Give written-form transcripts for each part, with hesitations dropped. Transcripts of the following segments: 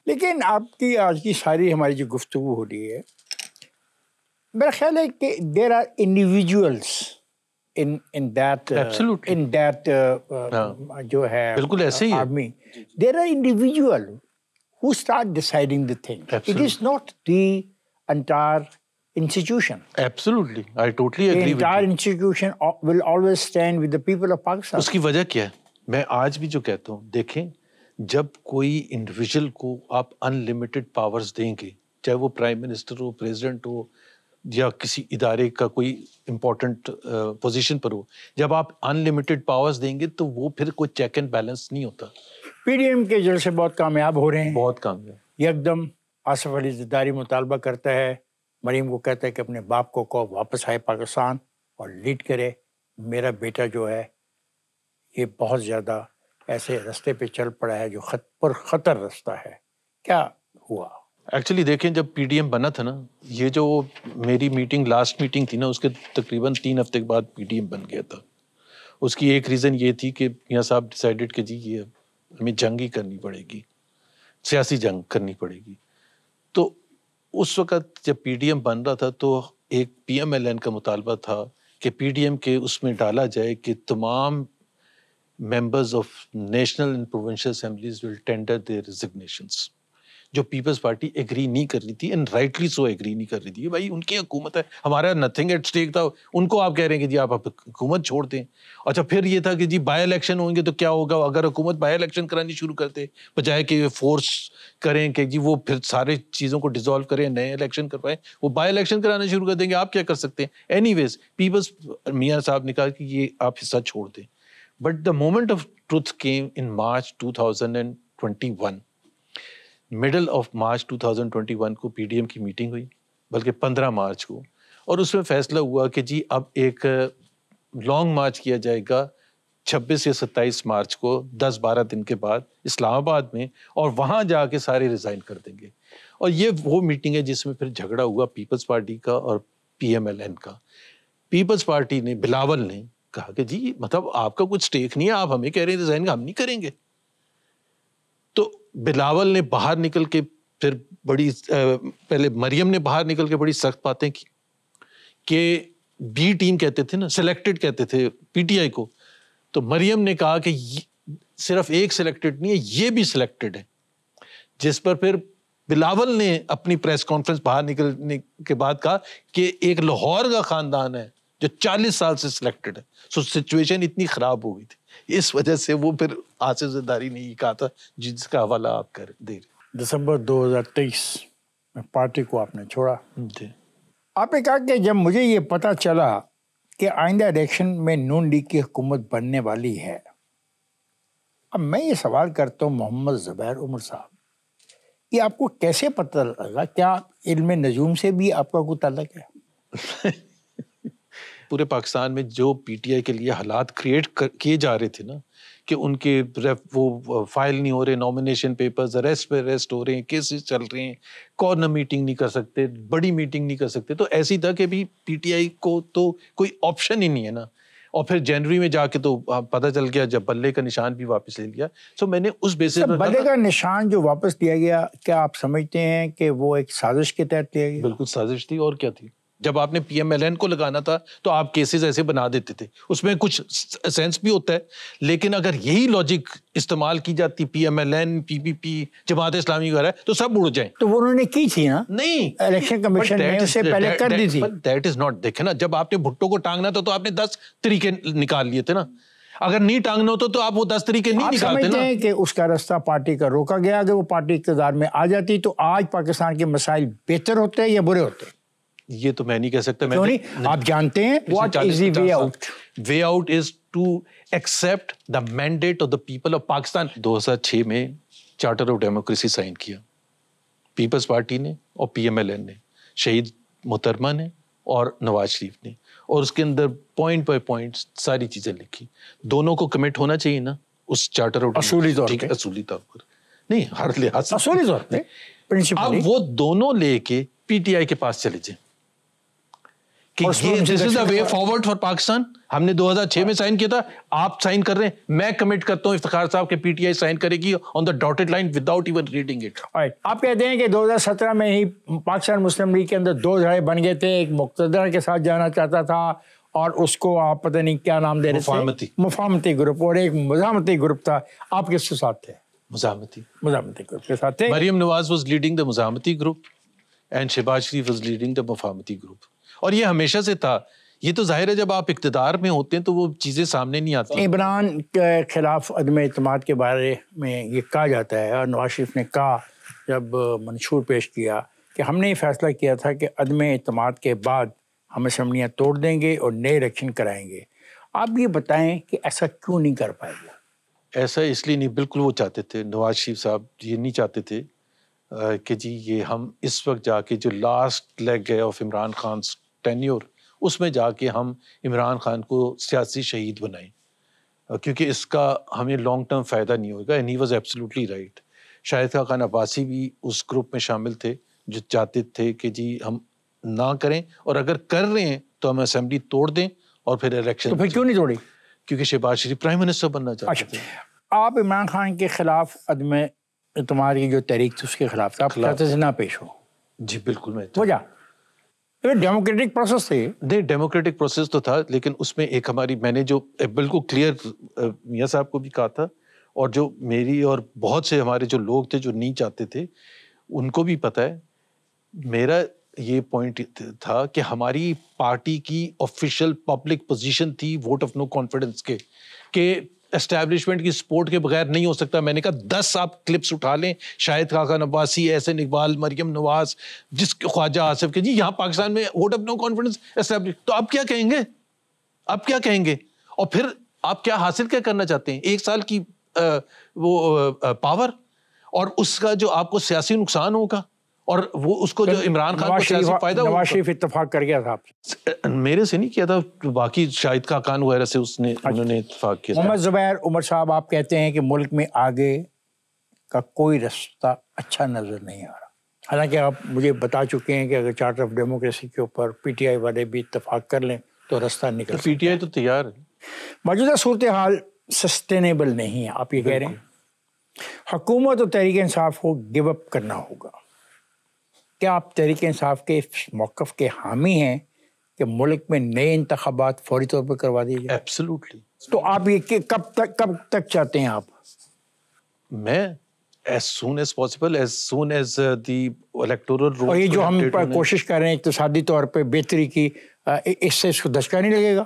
لیکن آپ کی آج کی ساری ہماری جو گفتگو ہو رہی ہے، میرا خیال ہے کہ there are individuals in that جو ہے بالکل ایسے ہی army, there are individual who start deciding the thing. It is not the entire institution. Absolutely, I totally agree with you. The entire institution will always stand with the people of Pakistan. اس کی وجہ کیا ہے؟ میں آج بھی جو کہتا ہوں، دیکھیں جب کوئی انڈیویجول کو آپ انلمیٹڈ پاورز دیں گے، چاہے وہ پرائم منسٹر ہو، پریزیڈنٹ ہو، یا کسی ادارے کا کوئی امپورٹنٹ پوزیشن پر ہو، جب آپ انلمیٹڈ پاورز دیں گے تو وہ پھر کوئی چیک اینڈ بیلنس نہیں ہوتا. پی ڈی ایم کے جلسے بہت کامیاب ہو رہے ہیں، بہت کامیاب. یکدم آصف علی زرداری مطالبہ کرتا ہے، مریم کو کہتا ہے کہ اپنے باپ کو کہو واپس آئے پاکستان اور لیڈ کرے. میرا بیٹا جو ہے یہ بہت زیادہ ایسے رستے پہ چل پڑا ہے جو پر خطر رستہ ہے. کیا ہوا؟ ایکچولی دیکھیں جب پی ڈی ایم بنا تھا نا، یہ جو میری میٹنگ لاسٹ میٹنگ تھی نا، اس کے تقریباً 3 ہفتے کے بعد پی ڈی ایم بن گیا تھا. اس کی ایک ریزن یہ تھی کہ میاں صاحب ڈیسائیڈڈ کہ جی یہ ہمیں جنگ ہی کرنی پڑے گی، سیاسی جنگ کرنی پڑے گی. تو اس وقت جب پی ڈی ایم بن رہا تھا تو ایک پی ایم ایل این کا مطالبہ تھا کہ پی ڈی ایم کے اس میں ڈالا جائے کہ تمام members of national and provincial assemblies will tender their resignations. جو پیپلز پارٹی ایگری نہیں کر رہی تھی، اینڈ رائٹلی سو ایگری نہیں کر رہی تھی. بھائی ان کی حکومت ہے، ہمارا نتھنگ ایٹ اسٹیک تھا، ان کو آپ کہہ رہے ہیں کہ جی آپ حکومت چھوڑ دیں. اچھا پھر یہ تھا کہ جی بائی الیکشن ہوں گے تو کیا ہوگا اگر حکومت بائی الیکشن کرانی شروع کرتے، بجائے کہ فورس کریں کہ جی وہ پھر سارے چیزوں کو ڈیزالو کریں، نئے الیکشن کروائیں، وہ بائی الیکشن کرانا شروع کر دیں گے. آپ کیا کر سکتے ہیں؟ اینی ویز پیپلز میاں صاحب نے کہا کہ یہ آپ حصہ چھوڑ دیں. But the moment of truth came in March 2021. Middle of March 2021 کو پی ڈی ایم کی میٹنگ ہوئی، بلکہ 15 مارچ کو، اور اس میں فیصلہ ہوا کہ جی اب ایک لانگ مارچ کیا جائے گا 26 یا 27 مارچ کو، 10-12 دن کے بعد اسلام آباد میں، اور وہاں جا کے سارے ریزائن کر دیں گے. اور یہ وہ میٹنگ ہے جس میں پھر جھگڑا ہوا پیپلز پارٹی کا اور پی ایم ایل این کا. پیپلز پارٹی نے، بلاول نے کہا کہ جی مطلب آپ کا کچھ اسٹیک نہیں ہے، آپ ہمیں کہہ رہے ہیں ریزائن، ہم نہیں کریں گے. تو بلاول نے باہر نکل کے پھر پہلے مریم نے باہر نکل کے بڑی سخت باتیں کی کہ بی ٹیم کہتے تھے نا، سلیکٹڈ کہتے تھے پی ٹی آئی کو. تو مریم نے کہا کہ صرف ایک سلیکٹڈ نہیں ہے، یہ بھی سلیکٹڈ ہے. جس پر پھر بلاول نے اپنی پریس کانفرنس باہر نکلنے کے بعد کہا کہ ایک لاہور کا خاندان ہے جو 40 سال سے سلیکٹڈ ہے. سو سچویشن اتنی خراب ہو گئی تھی، اس وجہ سے وہ پھر آصف زرداری نے یہ کہا تھا جس کا حوالہ آپ کر دے رہے. دسمبر 2023 میں پارٹی کو آپ نے چھوڑا. جی. آپ نے کہا کہ جب مجھے یہ پتا چلا کہ آئندہ الیکشن میں نون لیگ کی حکومت بننے والی ہے. اب میں یہ سوال کرتا ہوں محمد زبیر عمر صاحب، یہ آپ کو کیسے پتہ لگا؟ کیا علم نجوم سے بھی آپ کا کوئی تعلق ہے؟ پورے پاکستان میں جو پی ٹی آئی کے لیے حالات کریٹ کیے جا رہے تھے نا، کہ ان کے وہ فائل نہیں ہو رہے، نامینیشن پیپرز اریسٹ پہ اریسٹ ہو رہے ہیں، کیسز چل رہے ہیں، کارنر میٹنگ نہیں کر سکتے، بڑی میٹنگ نہیں کر سکتے، تو ایسی تھا کہ بھی پی ٹی آئی کو تو کوئی آپشن ہی نہیں ہے نا. اور پھر جنوری میں جا کے تو پتہ چل گیا جب بلے کا نشان بھی واپس لے لیا. سو میں نے اس بیسس پر بلے کا نشان جو واپس لیا گیا، کیا آپ سمجھتے ہیں کہ وہ ایک سازش کے تحت لیا گیا؟ بالکل سازش تھی، اور کیا تھی. جب آپ نے پی ایم ایل این کو لگانا تھا تو آپ کیسز ایسے بنا دیتے تھے، اس میں کچھ سینس بھی ہوتا ہے. لیکن اگر یہی لاجک استعمال کی جاتی، پی ایم ایل این، پی پی پی، جماعت اسلامی وغیرہ، تو سب اڑ جائیں. تو وہ انہوں نے کی تھی نا، نہیں الیکشن کمیشن نے اس سے پہلے کر دی تھی. That is not. دیکھیں نا، جب آپ نے بھٹو کو ٹانگنا تھا تو آپ نے 10 طریقے نکال لیے تھے نا. اگر نہیں ٹانگنا ہوتا تو آپ وہ 10 طریقے نہیں نکالتے نا. آپ سمجھتے ہیں کہ اس کا راستہ پارٹی کا روکا گیا؟ اگر وہ پارٹی اقتدار میں آ جاتی تو آج پاکستان کے مسائل بہتر ہوتے یا برے ہوتے؟ یہ تو میں نہیں کہہ سکتا. کیوں نہیں؟ آپ جانتے ہیں what is the way out? Way out is to accept the mandate of the people of Pakistan. 2006 میں چارٹر آف ڈیموکریسی سائن کیا پیپلز پارٹی نے اور پی ایم ایل این نے، شہید محترمہ نے اور نواز شریف نے، اور اس کے اندر پوائنٹ بائی پوائنٹ ساری چیزیں لکھی. دونوں کو کمٹ ہونا چاہیے نا اس چارٹر آف اصولی طور پہ. اصولی طور پر نہیں، ہر لحاظ سے اصولی طور پہ. اب وہ دونوں لے کے پی ٹی آئی کے پاس چلے جائیں کہ یہ دس از دا وے فارورڈ فار پاکستان. ہم نے 2006 میں سائن کیا تھا, آپ سائن کر رہے ہیں, میں کمٹ کرتا ہوں افتخار صاحب کہ پی ٹی آئی سائن کرے گی on the dotted line without even reading it. آپ کہتے ہیں کہ 2017 میں ہی پاکستان مسلم لیگ کے اندر دو دھڑے بن گئے تھے, ایک مقتدر کے ساتھ جانا چاہتا تھا اور اس کو آپ پتہ نہیں کیا نام دے رہے تھے, مفاہمتی گروپ, اور ایک مزاحمتی گروپ تھا. آپ کس کے ساتھ تھے؟ مزاحمتی گروپ کے ساتھ تھے. Maryam Nawaz was leading the مزاحمتی group and Shehbaz Sharif was leading the مفاہمتی گروپ. اور یہ ہمیشہ سے تھا. یہ تو ظاہر ہے جب آپ اقتدار میں ہوتے ہیں تو وہ چیزیں سامنے نہیں آتی. عمران کے خلاف عدم اعتماد کے بارے میں یہ کہا جاتا ہے, اور نواز شریف نے کہا جب منشور پیش کیا کہ ہم نے یہ فیصلہ کیا تھا کہ عدم اعتماد کے بعد ہم اسمبلیاں توڑ دیں گے اور نئے الیکشن کرائیں گے. آپ یہ بتائیں کہ ایسا کیوں نہیں کر پائے گا؟ ایسا اس لیے نہیں, بالکل وہ چاہتے تھے, نواز شریف صاحب یہ نہیں چاہتے تھے کہ جی یہ ہم اس وقت جا کے جو لاسٹ لیگ ہے آف عمران خان ٹینیور, اس میں جا کے ہم عمران خان کو سیاسی شہید بنائیں, کیونکہ اس کا ہمیں لانگ ٹرم فائدہ نہیں ہوگا. And he was absolutely right. Shahid Khaqan Abbasi بھی اس گروپ میں شامل تھے جو چاہتے تھے کہ جی ہم نہ کریں, اور اگر کر رہے ہیں تو ہم اسمبلی توڑ دیں اور پھر الیکشن. تو پھر کیوں نہیں توڑی؟ کیونکہ شہباز شریف پرائم منسٹر بننا چاہتے تھے. آپ عمران خان کے خلاف عدم اعتماد کی جو تحریک تھی اس کے خلاف تھا, آپ چاہتے تھے نہ پیش ہو؟ جی بالکل. میں وجہ ڈیموکریٹک پروسیس تھی. نہیں, ڈیموکریٹک پروسیس تو تھا, لیکن اس میں ایک ہماری, میں نے جو بالکل کلیئر میاں صاحب کو بھی کہا تھا, اور جو میری اور بہت سے ہمارے جو لوگ تھے جو نہیں چاہتے تھے ان کو بھی پتہ ہے, میرا یہ پوائنٹ تھا کہ ہماری پارٹی کی آفیشیل پبلک پوزیشن تھی ووٹ آف نو کانفیڈنس کے, کہ اسٹیبلشمنٹ کی سپورٹ کے بغیر نہیں ہو سکتا. میں نے کہا 10 آپ کلپس اٹھا لیں, شاہد خاقان عباسی, احسن اقبال, مریم نواز, جس خواجہ آصف کے, جی یہاں پاکستان میں vote of no confidence establish, تو آپ کیا کہیں گے؟ آپ کیا کہیں گے؟ اور پھر آپ کیا حاصل کیا کرنا چاہتے ہیں؟ 1 سال کی وہ پاور, اور اس کا جو آپ کو سیاسی نقصان ہوگا, اور وہ اس کو جو عمران خان کو سیاسی فائدہ ہوگا. نواز شریف اتفاق کر گیا تھا آپ سے؟ میرے سے نہیں کیا تھا, باقی شاہد خاقان وغیرہ سے انہوں نے اتفاق کیا. محمد زبیر عمر صاحب, آپ کہتے ہیں کہ ملک میں آگے کا کوئی رستہ اچھا نظر نہیں آ رہا, حالانکہ آپ مجھے بتا چکے ہیں کہ اگر چارٹر آف ڈیموکریسی کے اوپر پی ٹی آئی والے بھی اتفاق کر لیں تو رستہ نکل. پی ٹی آئی تو تیار ہے. موجودہ صورتحال سسٹینیبل نہیں ہے, آپ یہ کہہ رہے ہیں. حکومت اور تحریک انصاف کو گیو اپ کرنا ہوگا. کیا آپ تحریک انصاف کے موقف کے حامی ہیں کہ ملک میں نئے انتخابات فوری طور پر کروا دیے جائیں؟ ایبسلیوٹلی. تو آپ یہ کب تک چاہتے ہیں آپ؟ میں as soon as possible, as soon as the electoral rules. اور یہ جو ہم کوشش کر رہے ہیں اقتصادی طور پہ بہتری کی, اس سے اس کو دھچکا نہیں لگے گا؟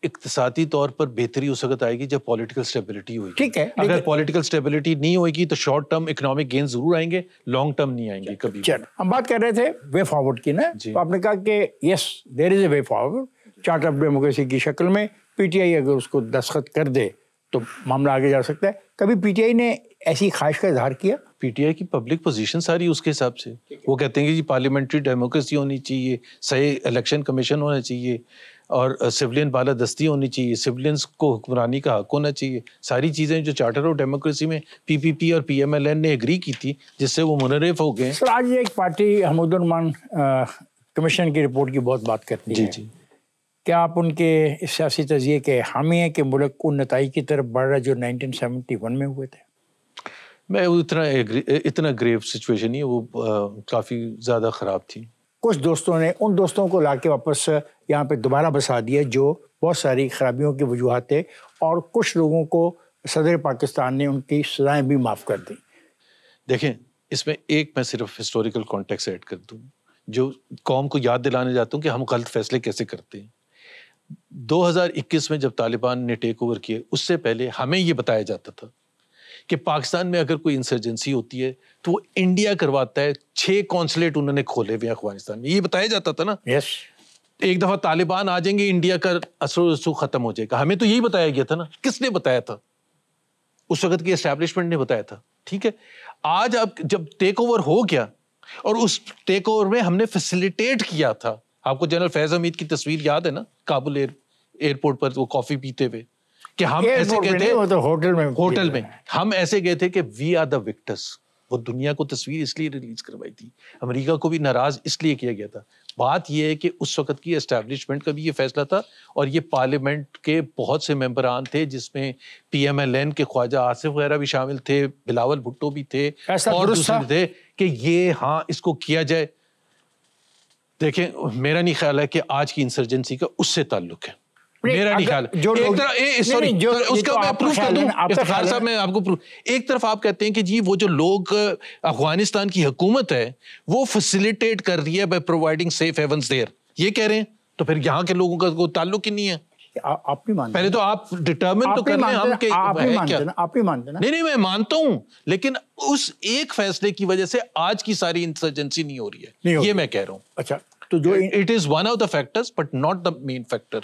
اقتصادی طور پر بہتری اس وقت آئے گی جب پولیٹیکل اسٹیبلٹی ہوئے گی. ٹھیک ہے, اگر پولیٹیکل اسٹیبلٹی نہیں ہوئے گی تو شارٹ ٹرم اکنامک گین ضرور آئیں گے, لانگ ٹرم نہیں آئیں گے کبھی. ہم بات کر رہے تھے وے فارورڈ کی نا, تو آپ نے کہا کہ yes there is a way forward charter of democracy کی شکل میں. پی ٹی آئی اگر اس کو دستخط کر دے تو معاملہ آگے جا سکتا ہے. کبھی پی ٹی آئی نے ایسی خواہش کا اظہار کیا؟ پی ٹی آئی کی پبلک پوزیشن ساری اس کے حساب سے, وہ کہتے ہیں کہ جی پارلیمنٹری ڈیموکریسی ہونی چاہیے, صحیح الیکشن کمیشن ہونا چاہیے, اور سویلین بالادستی ہونی چاہیے, سویلینس کو حکمرانی کا حق ہونا چاہیے. ساری چیزیں جو چارٹر آف ڈیموکریسی میں پی پی پی اور پی ایم ایل این نے اگری کی تھی, جس سے وہ منحرف ہو گئے. سر آج ایک پارٹی حمود الرحمان کمیشن کی رپورٹ کی بہت بات کرتی ہے. جی. کیا آپ ان کے اس سیاسی تجزیے کے حامی ہیں کہ ملک ان نتائج کی طرف بڑھ رہا جو 1971 میں ہوئے تھے؟ میں اتنا گریو سچویشن نہیں ہے, وہ کافی زیادہ خراب تھی. کچھ دوستوں نے ان دوستوں کو لا کے واپس یہاں پہ دوبارہ بسا دیا جو بہت ساری خرابیوں کی وجوہات تھے, اور کچھ لوگوں کو صدر پاکستان نے ان کی سزائیں بھی معاف کر دیں. دیکھیں, اس میں ایک میں صرف ہسٹوریکل کانٹیکس ایڈ کر دوں جو قوم کو یاد دلانے جاتا ہوں کہ ہم غلط فیصلے کیسے کرتے ہیں. 2021 میں جب طالبان نے ٹیک اوور کیے, اس سے پہلے ہمیں یہ بتایا جاتا تھا کہ پاکستان میں اگر کوئی انسرجنسی ہوتی ہے تو وہ انڈیا کرواتا ہے. 6 کونسلیٹ انہوں نے کھولے ہوئے افغانستان میں, یہ بتایا جاتا تھا نا. ایک دفعہ طالبان آ جائیں گے, انڈیا کا اثر و رسوخ ختم ہو جائے گا. ہمیں تو یہی بتایا گیا تھا نا. کس نے بتایا تھا؟ اس وقت کی اسٹیبلشمنٹ نے بتایا تھا. ٹھیک ہے, آج اب جب ٹیک اوور ہو گیا, اور اس ٹیک اوور میں ہم نے فیسیلیٹیٹ کیا تھا. آپ کو جنرل فیض حمید کی تصویر یاد ہے نا, کابل ایئرپورٹ پر وہ کافی پیتے ہوئے, کہ ہم ایسے گئے تھے ہوٹل میں ہم ایسے گئے تھے کہ وی آر دا وکٹرس. وہ دنیا کو تصویر اس لیے ریلیز کروائی تھی, امریکہ کو بھی ناراض اس لیے کیا گیا تھا. بات یہ ہے کہ اس وقت کی اسٹیبلشمنٹ کا بھی یہ فیصلہ تھا, اور یہ پارلیمنٹ کے بہت سے ممبران تھے جس میں پی ایم ایل این کے خواجہ آصف وغیرہ بھی شامل تھے, بلاول بھٹو بھی تھے, اور دوسرے تھے کہ یہ ہاں اس کو کیا جائے. دیکھیں میرا نہیں خیال ہے کہ آج کی انسرجنسی کا اس سے تعلق ہے, میرا نہیں خیال. ایک طرف آپ کہتے ہیں کہ جی وہ جو لوگ افغانستان کی حکومت ہے وہ فیسیلیٹیٹ کر رہی ہے by providing safe havens there, یہ کہہ رہے ہیں, تو پھر یہاں کے لوگوں کا کوئی تعلق ہی نہیں ہے. آپ بھی مانتے, پہلے تو آپ ڈٹرمن تو کر لیں ہم کہ آپ بھی مانتے نا. نہیں میں مانتا ہوں, لیکن اس ایک فیصلے کی وجہ سے آج کی ساری انسرجنسی نہیں ہو رہی ہے, یہ میں کہہ رہا ہوں. اچھا, تو جو it is one of the factors but not the main factor.